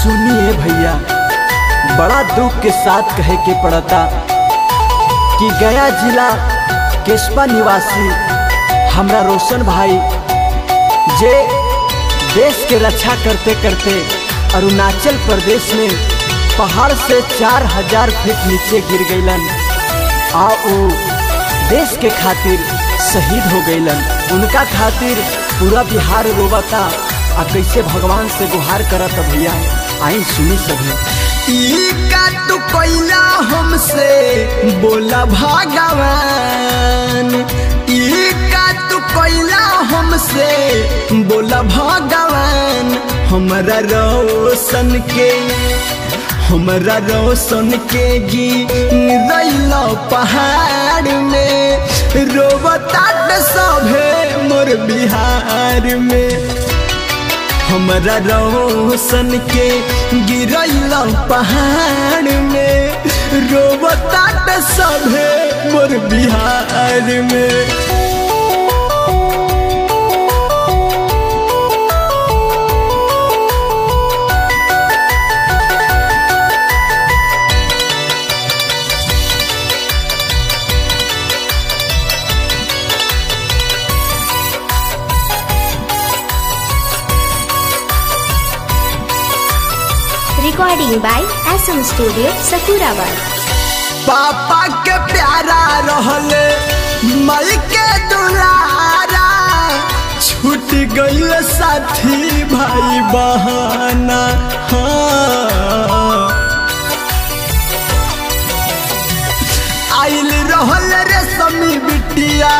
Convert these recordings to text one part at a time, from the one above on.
सुनिए भैया, बड़ा दुख के साथ कहे के पड़ता कि गया जिला केशवा निवासी हमरा रोशन भाई जे देश के रक्षा करते करते अरुणाचल प्रदेश में पहाड़ से 4000 फीट नीचे गिर गईलन आ उ देश के खातिर शहीद हो गईलन। उनका खातिर पूरा बिहार रोवता आ कैसे भगवान से गुहार करत भैया, आई सुनी सभी। का तू कोइला हमसे बोला भगवान, का तू कोइला हमसे बोला भगवान। हमरा रोशन के गिरैल पहाड़ में, रोवता सभे मोर बिहार में। हमरा रोशन के गिरैल पहाड़ में, रोवता सभे मोर बिहार में। Recording by SM Studio, Sakurabad। पापा के प्यारा रहले मई के दुलारा, छूट गईल साथी भाई बहाना। आइल रहल रे समी बिटिया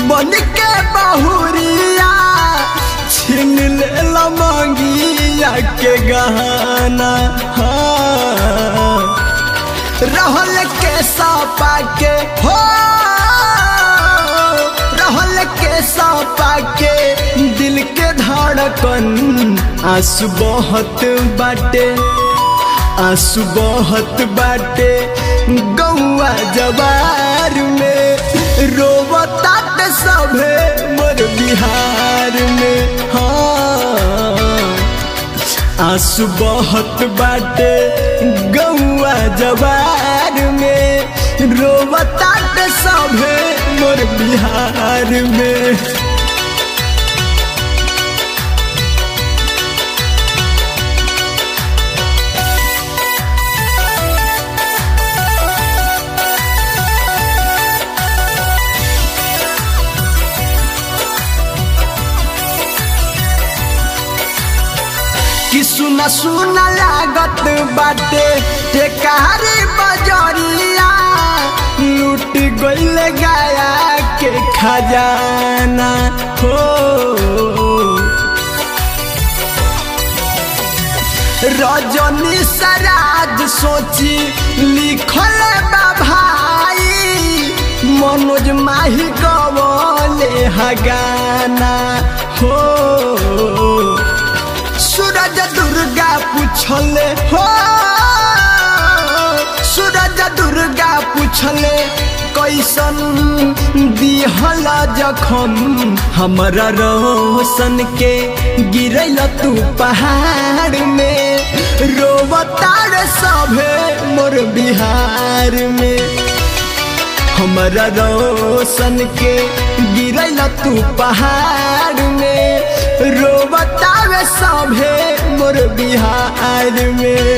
बन के बहुरिया, छीन ले मंगिया के गहना। रहल के सापा के हो, रहल के सापा के दिल के धड़कन। आंसू बहत बाटे, आंसू बहत बाटे गौआ जवार में, रोवता सभे मोर बिहार में। आंसू बहत बाटे गौआ जवार में, रोवता सभे मोर बिहार में। कि सुना सुना लागत बाटे टेकारी बजरिया, लूट गईल गया के खजाना हो। रजनी सराज सोची लिखल बा भाई, मनोज माही गवले हगाना हो। सूरज दुर्गा पूछले हो, सूरज दुर्गा पूछले कैसन दिहल जखम। हमरा रोशन के गिरैल तू पहाड़ में, रोवता सभे मोर बिहार में। हमरा रोशन के गिरैल तू पहाड़ में, रोवता सभे मोर बिहार में।